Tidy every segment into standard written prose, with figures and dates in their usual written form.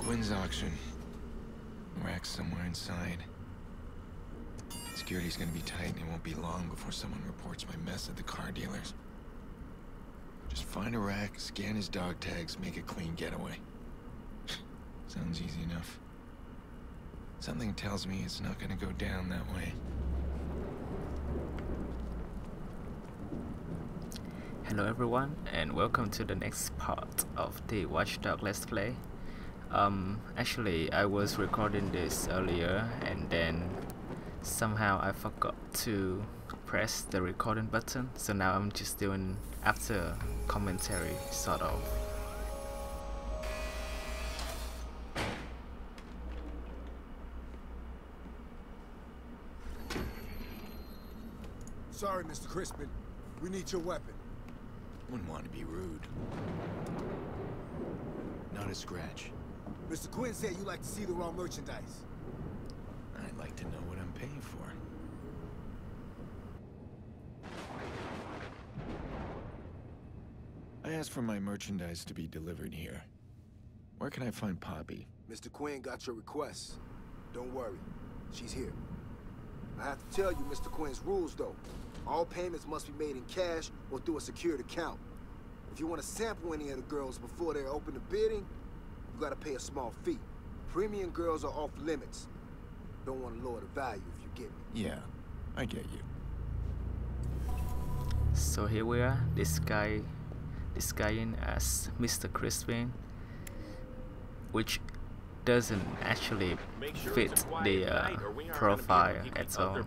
Quinn's auction. Rack's somewhere inside. Security's gonna be tight and it won't be long before someone reports my mess at the car dealers. Just find a rack, scan his dog tags, make a clean getaway. Sounds easy enough. Something tells me it's not gonna go down that way. Hello everyone, and welcome to the next part of the Watchdog Let's Play. Actually I was recording this earlier and then somehow I forgot to press the recording button, so now I'm just doing after commentary sort of. Sorry, Mr. Crispin. We need your weapon. Wouldn't want to be rude. Not a scratch. Mr. Quinn said you like to see the raw merchandise. I'd like to know what I'm paying for. I asked for my merchandise to be delivered here. Where can I find Poppy? Mr. Quinn got your request. Don't worry. She's here. I have to tell you Mr. Quinn's rules, though. All payments must be made in cash or through a secured account. If you want to sample any of the girls before they're open to bidding, you gotta pay a small fee. Premium girls are off limits. Don't want to lower the value if you get me. Yeah, I get you. So here we are, disguising as Mr. Crispin, which doesn't actually fit the profile at all.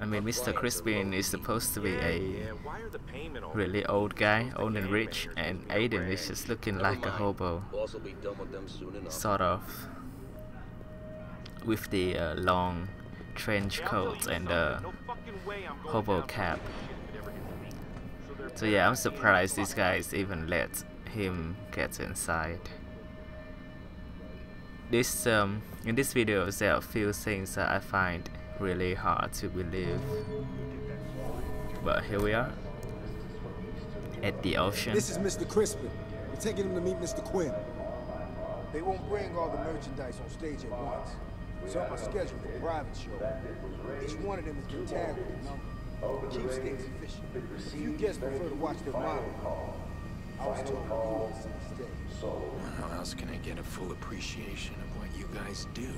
I mean, Mr. Crispin is supposed to be a really old guy, old and rich, and Aiden is just looking like a hobo, sort of, with the long trench coat and the hobo cap. So yeah, I'm surprised these guys even let him get inside. This in this video there are a few things that I find really hard to believe, but here we are at the ocean. This is Mr. Crispin. We're taking him to meet Mr. Quinn. They won't bring all the merchandise on stage at once. It's on my schedule for a private show. Each one of them has been tagged with a number. It keeps things efficient. A few guests prefer to watch their model. I was told you were the stage. Well, how else can I get a full appreciation of what you guys do?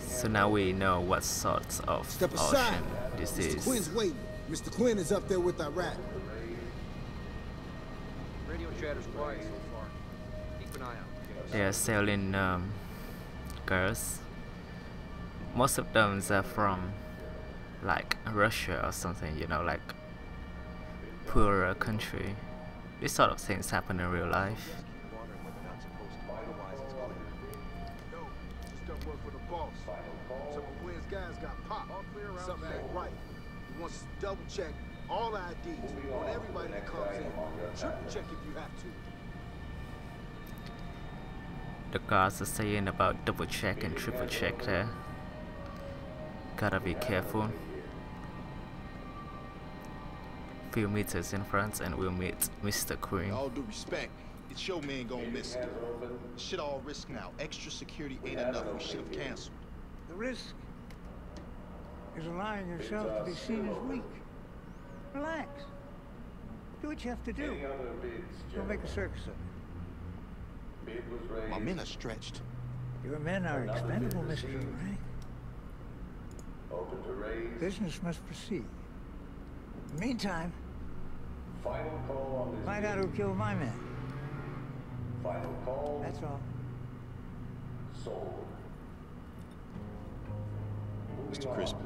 So now we know what sort of Step aside. ocean this Mr. is. Quinn's waiting. Mr. Quinn is up there with Iraq. Radio chatter's quiet so far. Keep an eye out. They are selling girls. Most of them are from like Russia or something, you know, like poorer country. This sort of things happen in real life. Some of Quinn's guys got popped. Something ain't right. He wants us to double check all IDs on everybody that comes in. Triple check if you have to. The guards are saying about double check and triple check there. Gotta be careful. Few meters in front and we'll meet Mr. Quinn. All due respect, it's your man gonna miss it. Shit all risk now. Extra security ain't enough. We should have canceled. The risk is allowing yourself to be seen as weak. Relax. Do what you have to do. Don't make a circus of it. My men are stretched. Your men are expendable, Mr. Rank. Business must proceed. In the meantime, find out who killed my man. That's all. Mr. Crispin.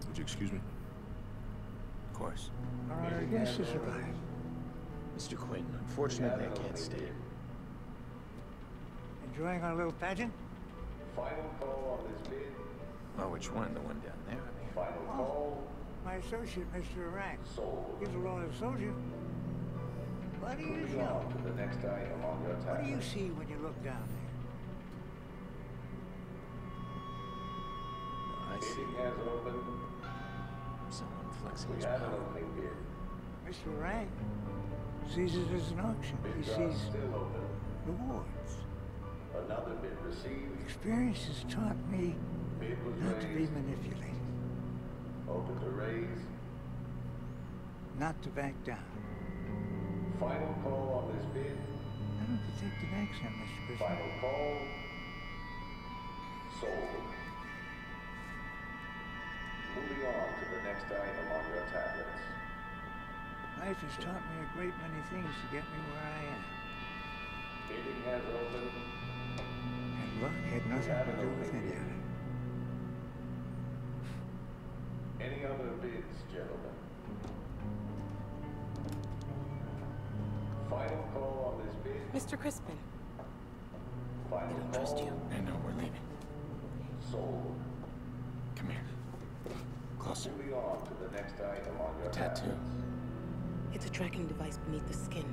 Would you excuse me? Of course. Our honored guest has arrived. Mr. Quinn, unfortunately I can't stay. Enjoying our little pageant? Oh, which one? The one down there? Oh, my associate, Mr. Rank. He's a loyal soldier. What do you know? What do you see when you look down there? I see. Someone Mr. Rank sees it as an auction. He sees rewards. Experience has taught me not to be manipulated. Not to back down. Final call on this bid. I don't detect an accent, Mr. Crispin. Final call. Sold. Moving on to the next item on your tablets. Life has taught me a great many things to get me where I am. Bidding has opened. And luck had nothing to do with any of it. Any other bids, gentlemen? Final call on this bid. Mr. Crispin, I Final don't trust you. I know we're leaving. Sold. Come here. Closer. Moving on to the next item on your Tattoo. tablets. It's a tracking device beneath the skin.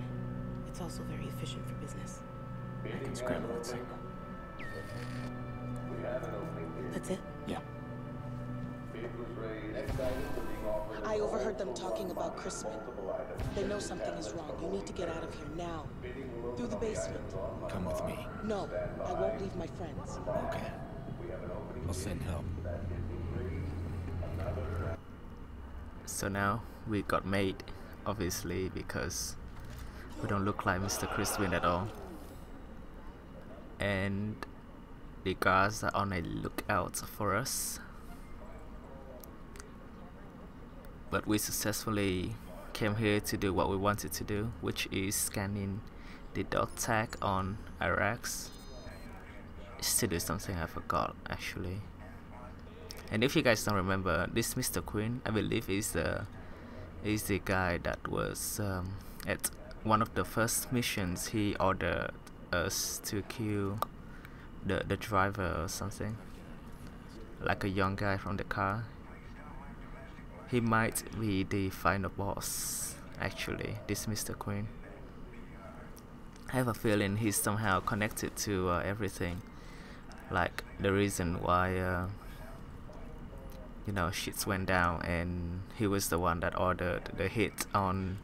It's also very efficient for business. I can scramble that signal. We have an opening bid. That's it? Yeah. Bid was raised. Next items are being offered. I overheard them talking about Crispin. Multiple items. They know something is wrong. You need to get out of here now. Through the basement. Come with me. No, I won't leave my friends. Okay. I'll send help. So now we got made, obviously, because we don't look like Mr. Crispin at all. And the guards are on a lookout for us. But we successfully came here to do what we wanted to do, which is scanning the dog tag on Iraq's. It's to do something I forgot, actually. And if you guys don't remember, this Mr. Quinn, I believe, is the guy that was at one of the first missions. He ordered us to kill the driver or something, like a young guy from the car. He might be the final boss, actually, this Mr. Quinn. I have a feeling he's somehow connected to everything, like the reason why you know, shits went down, and he was the one that ordered the hit on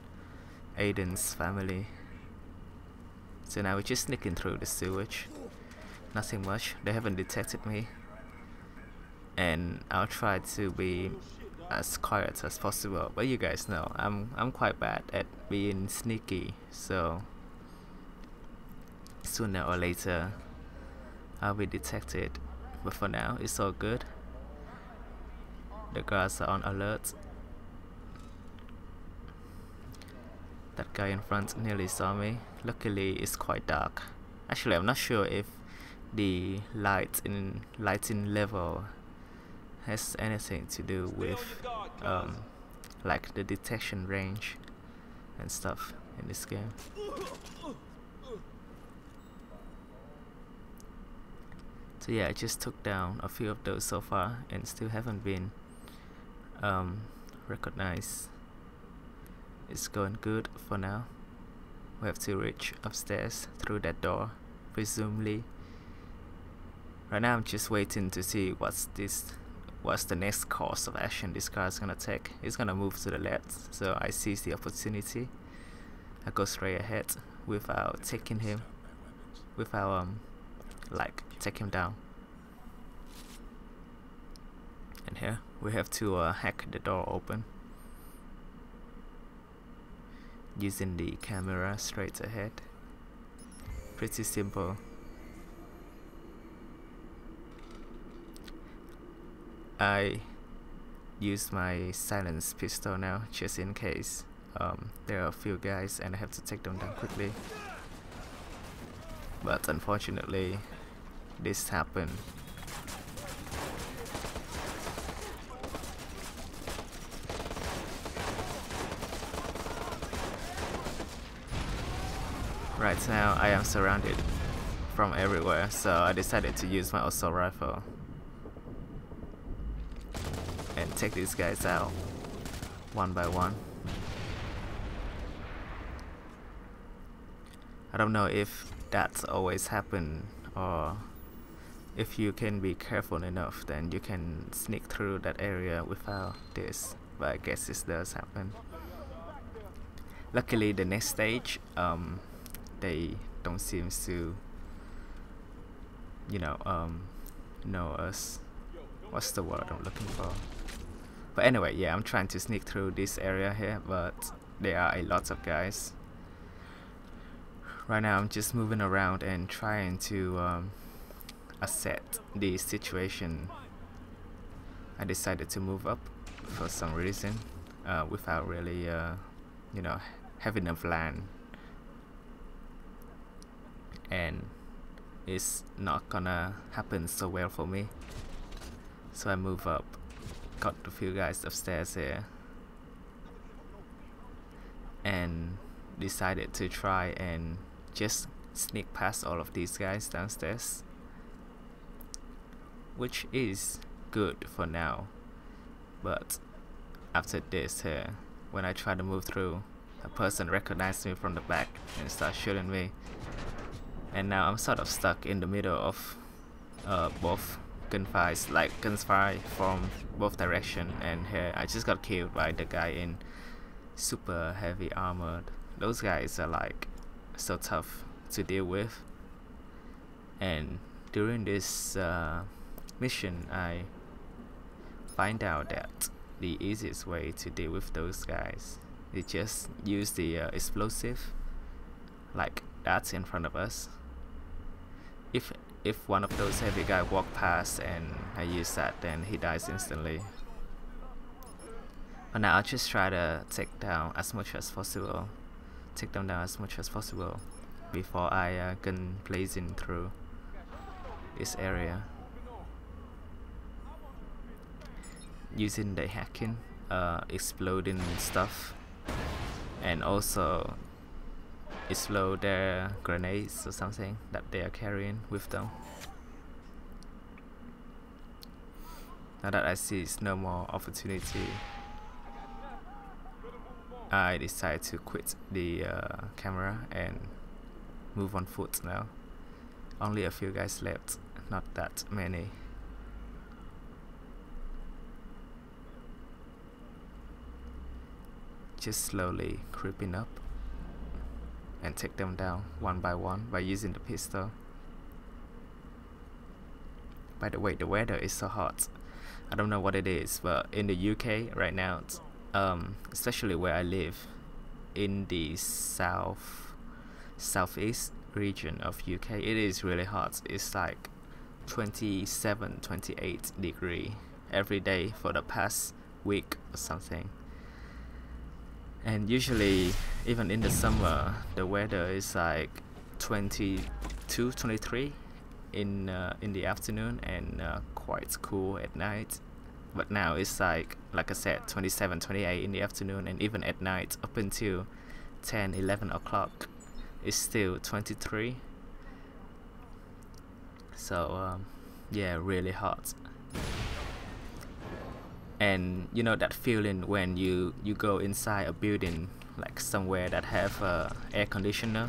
Aiden's family. So now we're just sneaking through the sewage. Nothing much. They haven't detected me, and I'll try to be as quiet as possible. But you guys know I'm quite bad at being sneaky, so sooner or later I'll be detected. But for now, it's all good. The guards are on alert. That guy in front nearly saw me. Luckily, it's quite dark. Actually, I'm not sure if the lighting level has anything to do with like the detection range and stuff in this game. So yeah, I just took down a few of those so far and still haven't been recognized. It's going good for now. We have to reach upstairs through that door, presumably. Right now I'm just waiting to see what's the next course of action this car is gonna take. It's gonna move to the left, so I seize the opportunity. I go straight ahead without taking him, without like take him down. And here we have to hack the door open using the camera straight ahead. Pretty simple. I use my silenced pistol now, just in case there are a few guys and I have to take them down quickly. But unfortunately, this happened. Right now I am surrounded from everywhere, so I decided to use my assault rifle and take these guys out one by one. I don't know if that's always happen, or if you can be careful enough, then you can sneak through that area without this but I guess this does happen. Luckily, the next stage, they don't seem to, you know us. What's the word I'm looking for? But anyway, yeah, I'm trying to sneak through this area here, but there are a lot of guys. Right now, I'm just moving around and trying to assess the situation. I decided to move up for some reason, without really, you know, having a plan. And it's not gonna happen so well for me. So I move up, got a few guys upstairs here, and decided to try and just sneak past all of these guys downstairs, which is good for now. But after this here, when I try to move through, a person recognized me from the back and started shooting me. And now I'm sort of stuck in the middle of both gunfires, like gunfire from both directions. And here I just got killed by the guy in super heavy armored. Those guys are like so tough to deal with. And during this mission, I find out that the easiest way to deal with those guys is just use the explosive, like that's in front of us. If one of those heavy guys walk past and I use that, then he dies instantly. But now I'll just try to take them down as much as possible before I can blazing through this area. Using the hacking, exploding stuff, and also explode their grenades or something that they are carrying with them. Now that I see it's no more opportunity, I decide to quit the camera and move on foot now. Only a few guys left, not that many. Just slowly creeping up and take them down one by one by using the pistol. By the way, the weather is so hot. I don't know what it is, but in the UK right now, especially where I live, in the southeast region of UK, it is really hot. It's like 27, 28 degrees every day for the past week or something. And usually, even in the summer, the weather is like 22, 23 in the afternoon, and quite cool at night. But now it's like I said, 27, 28 in the afternoon, and even at night up until 10, 11 o'clock, it's still 23. So yeah, really hot. And you know that feeling when you go inside a building, like somewhere that have air conditioner,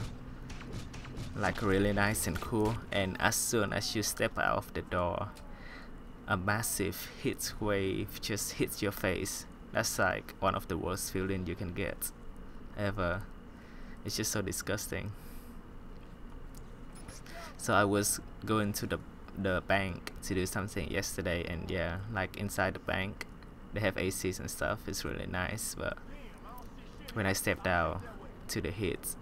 like really nice and cool, and as soon as you step out of the door, a massive heat wave just hits your face. That's like one of the worst feeling you can get ever. It's just so disgusting. So I was going to the bank to do something yesterday, and yeah, like inside the bank they have ACs and stuff. It's really nice, but when I stepped out to the heat,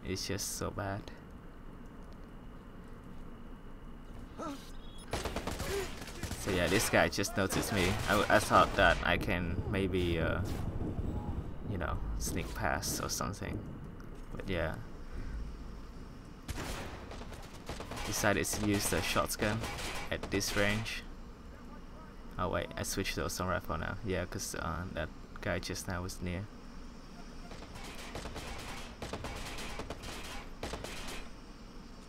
it's just so bad. So yeah, this guy just noticed me. I thought that I can maybe you know, sneak past or something, but yeah, decided to use the shotgun at this range. Oh wait, I switched to assault rifle now. Yeah, because that guy just now was near.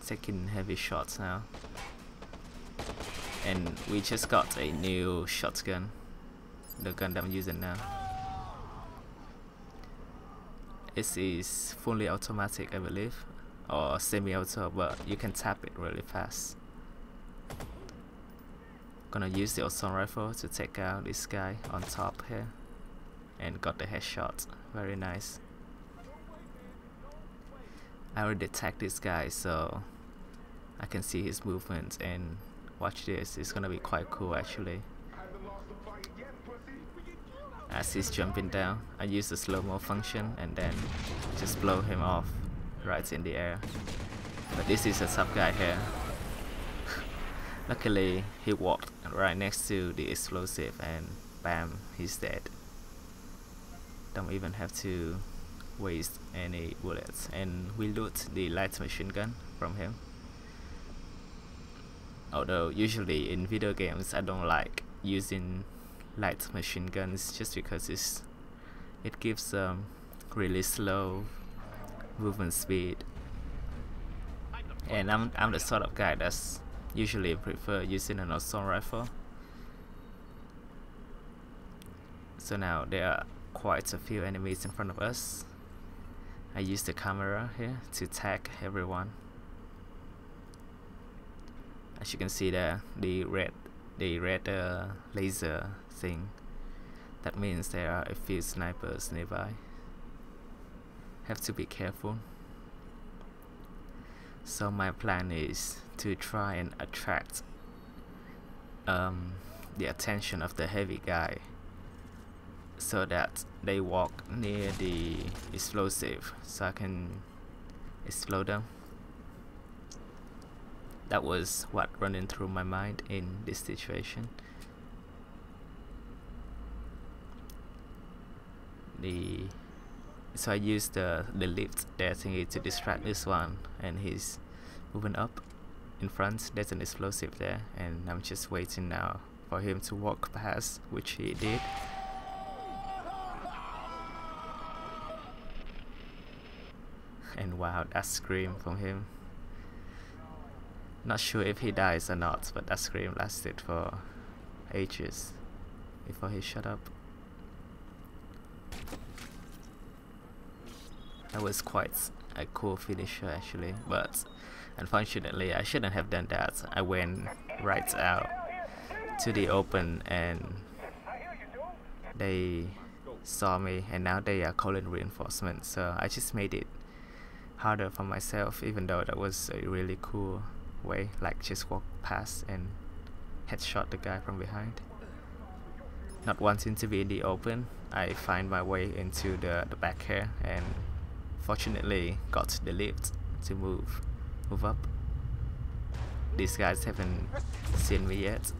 Taking heavy shots now. And we just got a new shotgun. The gun that I'm using now. It is fully automatic, I believe. Or semi-auto, but you can tap it really fast. Gonna use the assault rifle to take out this guy on top here, and got the headshot. Very nice. I already tagged this guy, so I can see his movements, and watch this, it's gonna be quite cool actually. As he's jumping down, I use the slow-mo function and then just blow him off right in the air. But this is a tough guy here. Luckily, he walked right next to the explosive and bam, he's dead. Don't even have to waste any bullets. And we loot the light machine gun from him. Although usually in video games I don't like using light machine guns just because it gives really slow movement speed. And I'm the sort of guy that's usually prefer using an assault rifle. So now there are quite a few enemies in front of us. I use the camera here to tag everyone. As you can see there, the red laser thing. That means there are a few snipers nearby. Have to be careful. So my plan is to try and attract the attention of the heavy guy, so that they walk near the explosive so I can explode them. That was what running through my mind in this situation. So I used the lift there thingy to distract this one, and he's moving up in front. There's an explosive there, and I'm just waiting now for him to walk past, which he did. And wow, that scream from him. Not sure if he dies or not, but that scream lasted for ages before he shut up. That was quite a cool finisher actually, but unfortunately I shouldn't have done that. I went right out to the open and they saw me, and now they are calling reinforcements, so I just made it harder for myself, even though that was a really cool way, like just walk past and headshot the guy from behind. Not wanting to be in the open, I find my way into the back here, and fortunately got the lift to move up. These guys haven't seen me yet,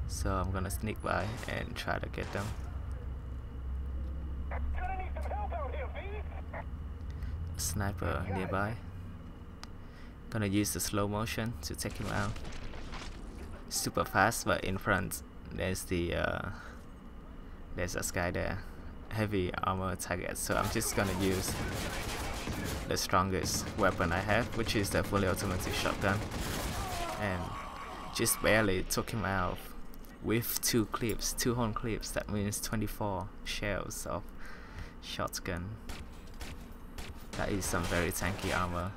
so I'm gonna sneak by and try to get them. Sniper nearby. Gonna use the slow motion to take him out. Super fast, but in front there's there's a guy there, heavy armor target. So I'm just gonna use the strongest weapon I have, which is the fully automatic shotgun, and just barely took him out with 2 clips, 2 whole clips. That means 24 shells of shotgun. That is some very tanky armor.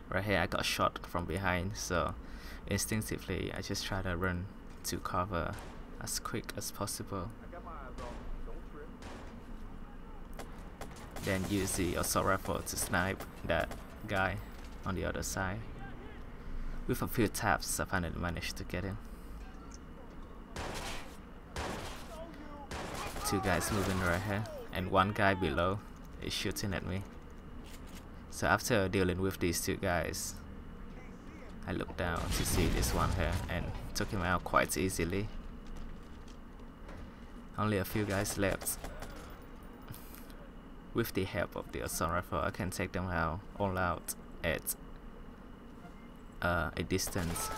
Right here I got shot from behind, so instinctively I just try to run to cover as quick as possible. Then use the assault rifle to snipe that guy on the other side. With a few taps I finally managed to get him. 2 guys moving right here, and 1 guy below is shooting at me. So after dealing with these 2 guys, I looked down to see this one here and took him out quite easily. Only a few guys left. With the help of the assault rifle, I can take them out all out at a distance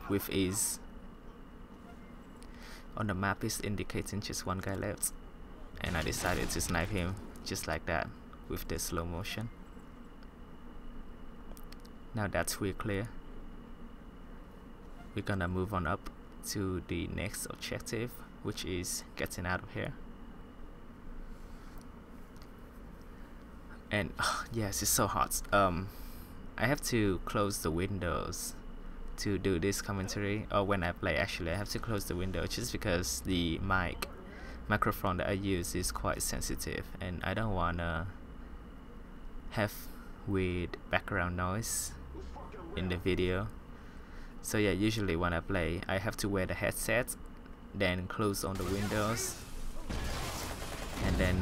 with ease. On the map is indicating just 1 guy left, and I decided to snipe him just like that with the slow motion. Now that we're clear, we're gonna move on up to the next objective, which is getting out of here. And yes, it's so hot. I have to close the windows to do this commentary, or when I play. Actually, I have to close the window just because the microphone that I use is quite sensitive, and I don't wanna have weird background noise in the video. So yeah, usually when I play, I have to wear the headset, then close on the windows, and then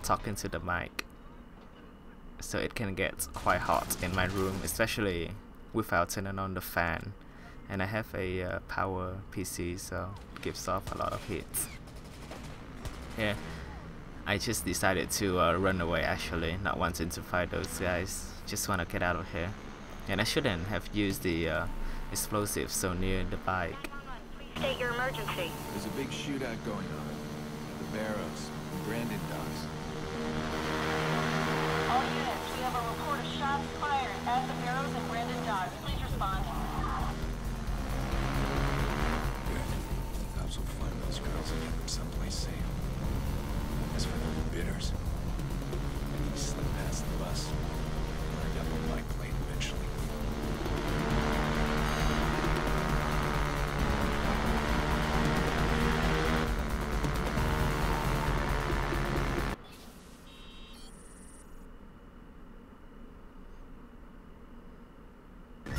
talk into the mic. So it can get quite hot in my room, especially without turning on the fan. And I have a power PC, so it gives off a lot of heat. Yeah, I just decided to run away, actually, not wanting to fight those guys. Just want to get out of here. And I shouldn't have used the explosives so near the bike. State your emergency. There's a big shootout going on. The Barrows, Brandon docks. All units, we have a report of shots fired at the Barrows and Brandon docks. Please respond. Good. Cops will find those girls and get them someplace safe. As for the bidders, he slipped past the bus. Lined up on my plate eventually.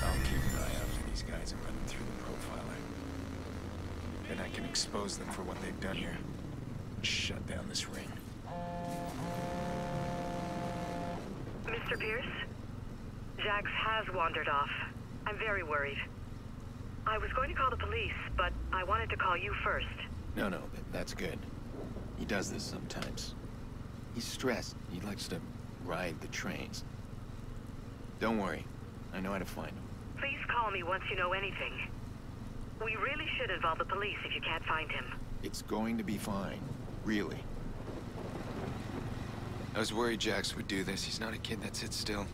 I'll keep an eye out for these guys and run them through the profiler. Then I can expose them for what they've done here. Shut down this ring. Mr. Pierce? Jax has wandered off. I'm very worried. I was going to call the police, but I wanted to call you first. No, that's good. He does this sometimes. He's stressed. He likes to ride the trains. Don't worry. I know how to find him. Please call me once you know anything. We really should involve the police if you can't find him. It's going to be fine. Really. I was worried Jax would do this. He's not a kid that sits still.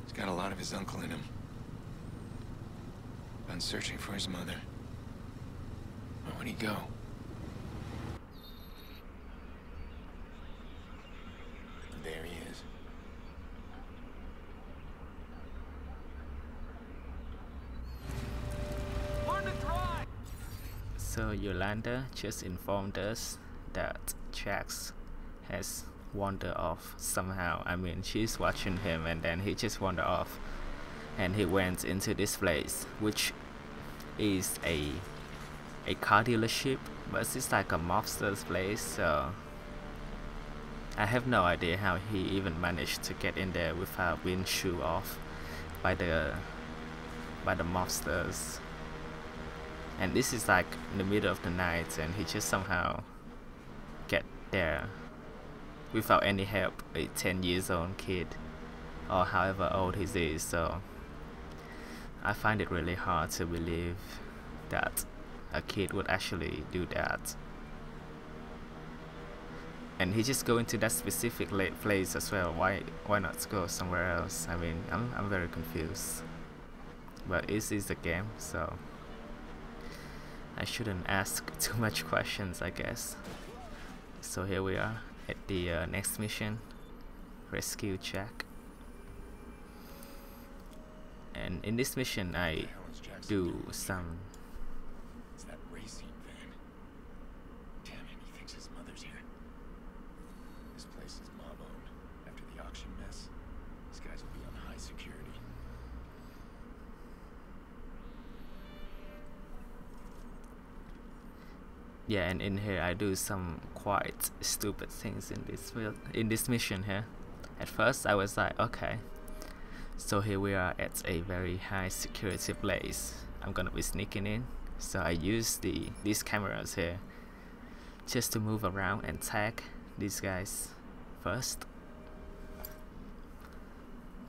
He's got a lot of his uncle in him. Been searching for his mother. Where would he go? There he is. So Yolanda just informed us that Jax has wandered off somehow. I mean, she's watching him and then he just wandered off. And he went into this place, which is a car dealership, but it's like a mobster's place, so I have no idea how he even managed to get in there without being shooed off by the mobsters. And this is like in the middle of the night, and he just somehow get there without any help. A 10 years old kid, or however old he is. So I find it really hard to believe that a kid would actually do that. And he just go into that specific place as well. Why not go somewhere else? I mean, I'm very confused. But it is a game, so I shouldn't ask too much questions, I guess. So here we are at the next mission, rescue Jack. And in this mission I do some... It's that racing van. Damn it, he thinks his mother's here. This place is mob-owned. After the auction mess, these guys will be on high security. Yeah, and in here I do some quite stupid things in this mission here. At first I was like, okay, so here we are at a very high security place. I'm gonna be sneaking in, so I use these cameras here just to move around and tag these guys first.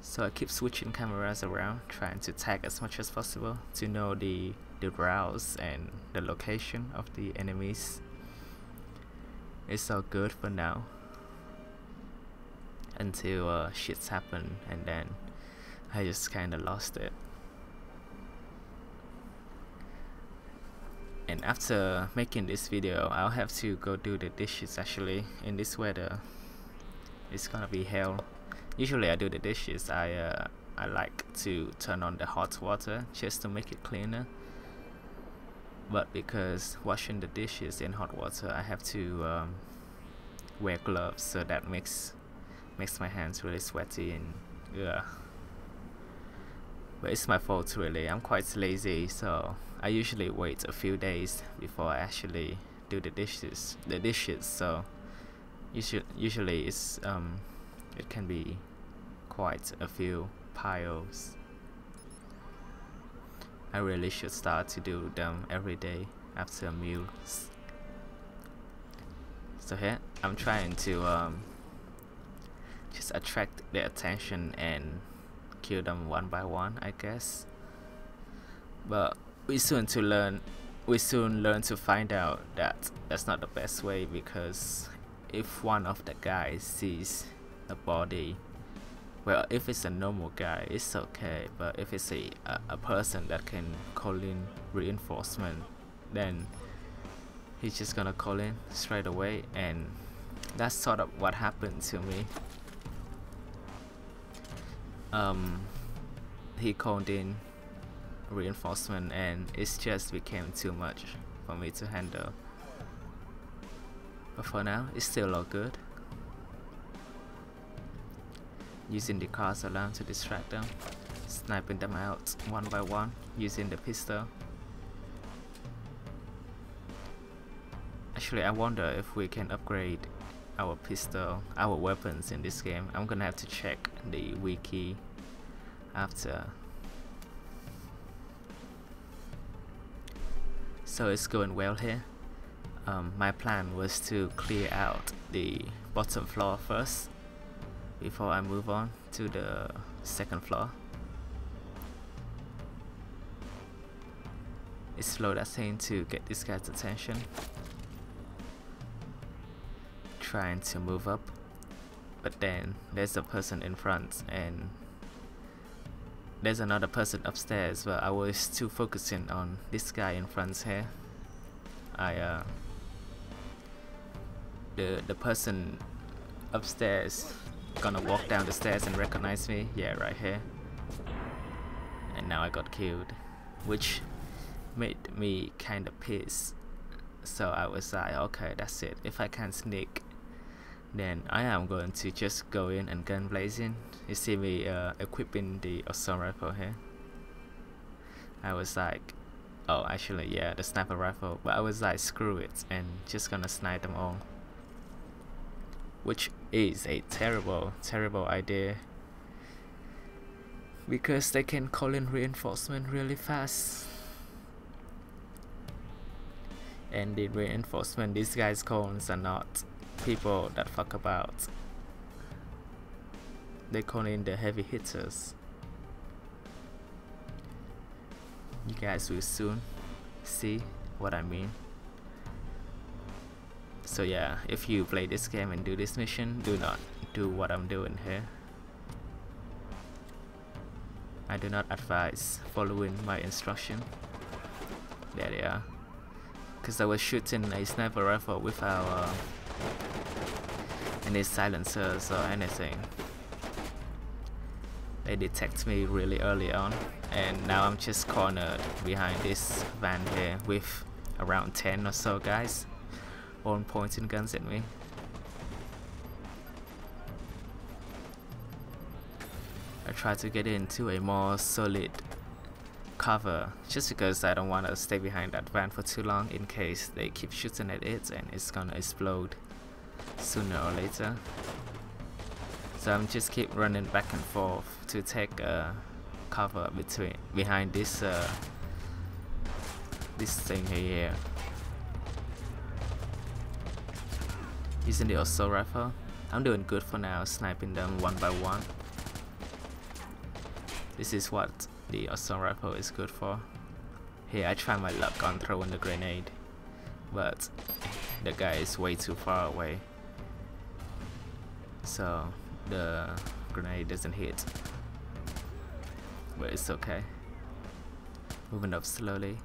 So I keep switching cameras around, trying to tag as much as possible to know the routes and the location of the enemies. It's all good for now, until shits happen, and then I just kinda lost it. And after making this video, I'll have to go do the dishes. Actually, in this weather it's gonna be hell. Usually I do the dishes, I I like to turn on the hot water just to make it cleaner. But because washing the dishes in hot water, I have to wear gloves, so that makes my hands really sweaty and yeah. But it's my fault really. I'm quite lazy, so I usually wait a few days before I actually do the dishes. So usually it's it can be quite a few piles. I really should start to do them every day after meals. So here I'm trying to just attract their attention and kill them one by one, I guess. But we soon learn to find out that that's not the best way, because if one of the guys sees a body, well, if it's a normal guy, it's okay. But if it's a person that can call in reinforcement, then he's just gonna call in straight away, and that's sort of what happened to me. He called in reinforcement and it just became too much for me to handle. But for now, it's still all good. Using the car's alarm to distract them, sniping them out one by one using the pistol. Actually, I wonder if we can upgrade our weapons in this game. I'm gonna have to check the wiki after. So it's going well here. My plan was to clear out the bottom floor first before I move on to the second floor. It's slow that thing to get this guy's attention. Trying to move up, but then there's a person in front and there's another person upstairs, but I was too focusing on this guy in front here. The person upstairs gonna walk down the stairs and recognize me, yeah, right here, and now I got killed, which made me kind of pissed. So I was like, okay, that's it. If I can't sneak, then I am going to just go in and gun blazing. You see me equipping the assault rifle here. I was like, oh, actually, yeah, the sniper rifle. But I was like, screw it, and just gonna snipe them all. Which is a terrible idea, because they can call in reinforcement really fast. And the reinforcement these guys calls are not people that fuck about. They call in the heavy hitters. You guys will soon see what I mean. So yeah, if you play this game and do this mission, do not do what I'm doing here. I do not advise following my instruction. There they are. Because I was shooting a sniper rifle without any silencers or anything. They detect me really early on, and now I'm just cornered behind this van here with around 10 or so guys all pointing guns at me. I try to get into a more solid cover just because I don't want to stay behind that van for too long in case they keep shooting at it and it's gonna explode sooner or later. So I'm just keep running back and forth to take cover behind this thing here. Using the assault rifle, I'm doing good for now, sniping them one by one. This is what the assault rifle is good for. Here I try my luck on throwing the grenade, but the guy is way too far away, so the grenade doesn't hit. But it's okay. Moving up slowly.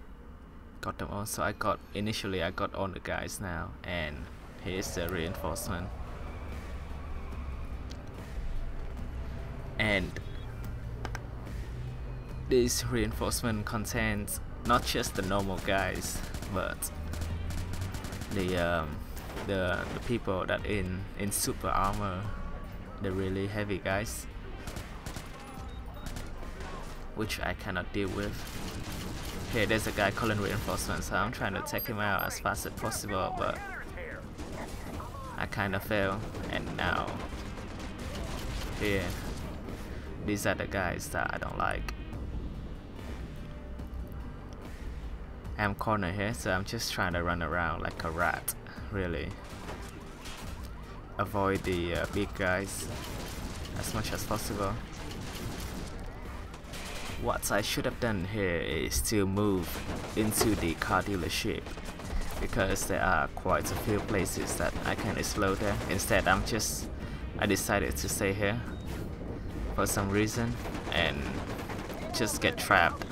Got them all. So initially I got all the guys now, and here's the reinforcement. this reinforcement contains not just the normal guys, but the people that in super armor, the really heavy guys, which I cannot deal with. Here, there's a guy calling reinforcements, so I'm trying to take him out as fast as possible, but I kind of fail. And now, here, these are the guys that I don't like. I'm cornered here, so I'm just trying to run around like a rat, really. Avoid the big guys as much as possible. What I should have done here is to move into the car dealership, because there are quite a few places that I can explode there. Instead, I decided to stay here for some reason and just get trapped.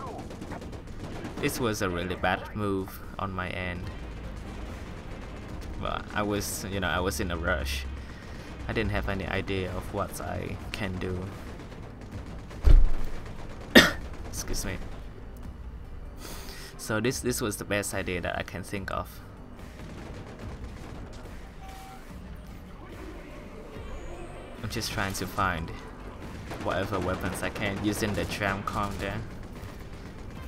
This was a really bad move on my end, but I was in a rush. I didn't have any idea of what I can do. Excuse me. So this was the best idea that I can think of. I'm just trying to find whatever weapons I can using the tram com there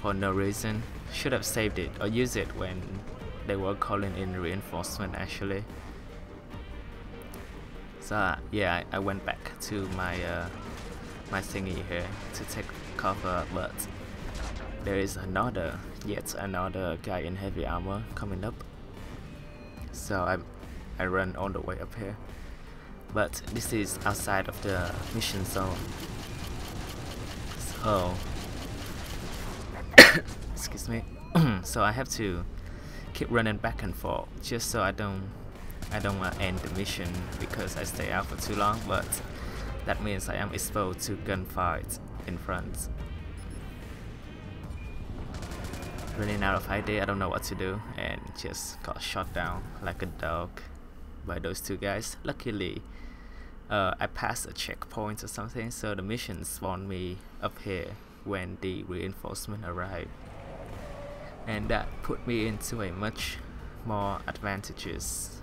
for no reason. Should have saved it or used it when they were calling in reinforcement actually. So yeah, I went back to my my thingy here to take cover, but there is yet another guy in heavy armor coming up. So I run all the way up here, but this is outside of the mission zone. So excuse me. So I have to keep running back and forth just so I don't want to end the mission because I stay out for too long, but that means I am exposed to gunfights in front. Running out of idea, I don't know what to do, and just got shot down like a dog by those two guys. Luckily, I passed a checkpoint or something, so the mission spawned me up here when the reinforcement arrived, and that put me into a much more advantageous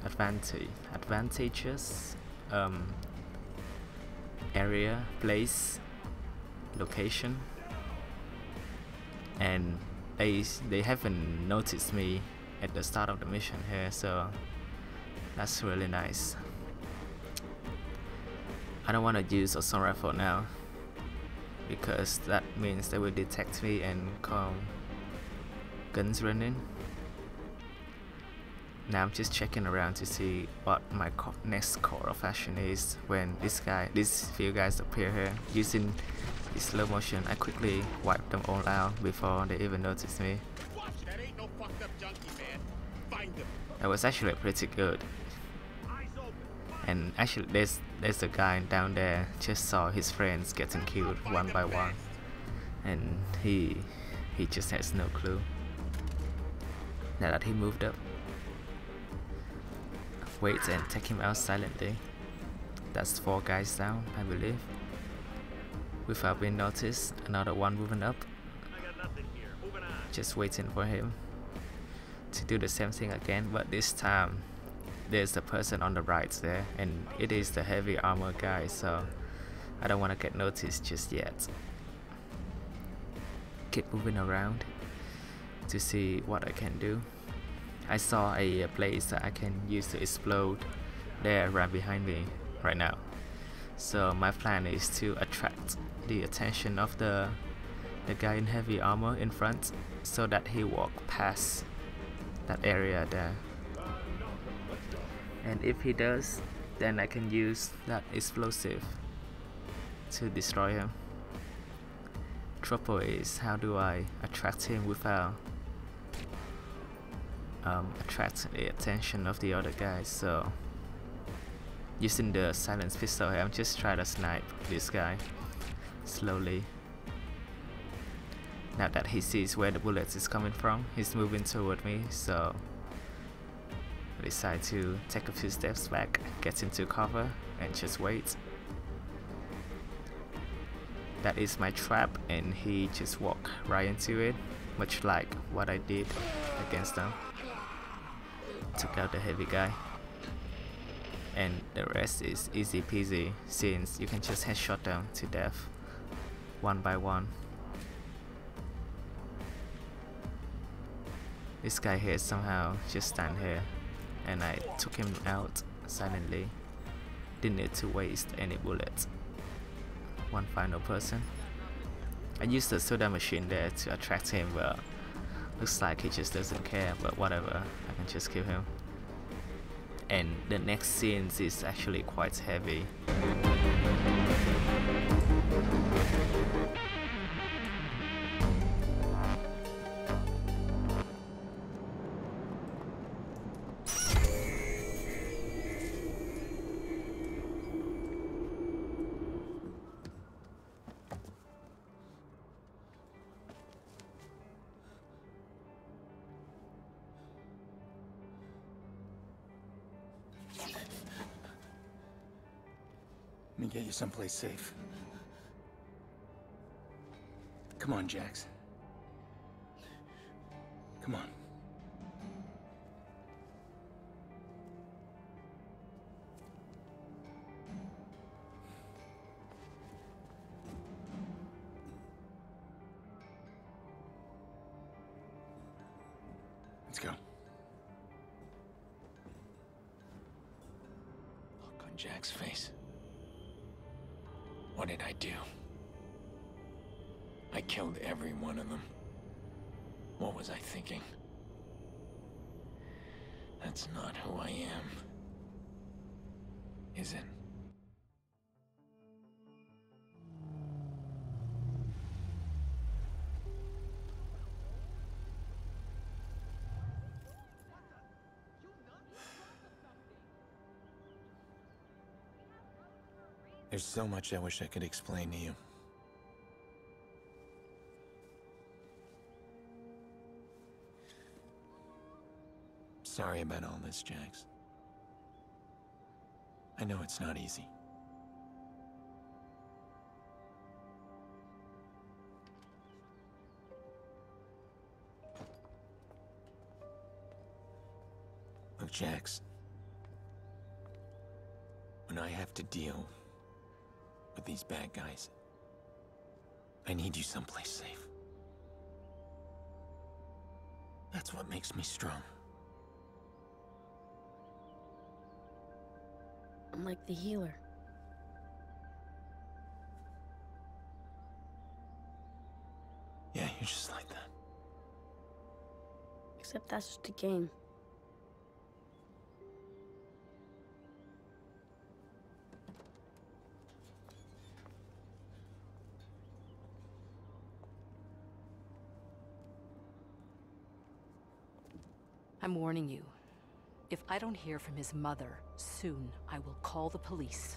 area, place, location, and they haven't noticed me at the start of the mission here, so that's really nice. I don't want to use assault rifle now because that means they will detect me and come guns running. Now I'm just checking around to see what my next course of action is. When these few guys appear here using the slow motion, I quickly wipe them all out before they even notice me. That was actually pretty good. And actually there's a guy down there just saw his friends getting killed one by one, and he just has no clue. Now that he moved up, wait and take him out silently. That's 4 guys down, I believe. Without being noticed, another one moving up. Just waiting for him to do the same thing again, but this time there's the person on the right there, and it is the heavy armor guy, so I don't want to get noticed just yet. Keep moving around to see what I can do. I saw a place that I can use to explode there right behind me right now. So my plan is to attract the attention of the guy in heavy armor in front, so that he walk past that area there. And if he does, then I can use that explosive to destroy him. Trouble is, how do I attract him without attract the attention of the other guys? So using the silenced pistol here, I'm just trying to snipe this guy slowly. Now that he sees where the bullets is coming from, he's moving toward me, so I decide to take a few steps back, get into cover, and just wait. that is my trap, and he just walked right into it, much like what I did against them. Took out the heavy guy, and the rest is easy peasy since you can just headshot them to death one by one. This guy here somehow just stand here, and I took him out silently. Didn't need to waste any bullets. One final person. I used the soda machine there to attract him, but looks like he just doesn't care, but whatever, I can just kill him. And the next scene is actually quite heavy. Let me get you someplace safe. Come on, Jax. Come on. Let's go. Look on Jack's face. What did I do? I killed every one of them. What was I thinking? That's not who I am. Is it? There's so much I wish I could explain to you. Sorry about all this, Jax. I know it's not easy. Look, Jax. When I have to deal with these bad guys, I need you someplace safe. That's what makes me strong. I'm like the healer. Yeah, you're just like that. Except that's just a game. I'm warning you. If I don't hear from his mother soon, I will call the police.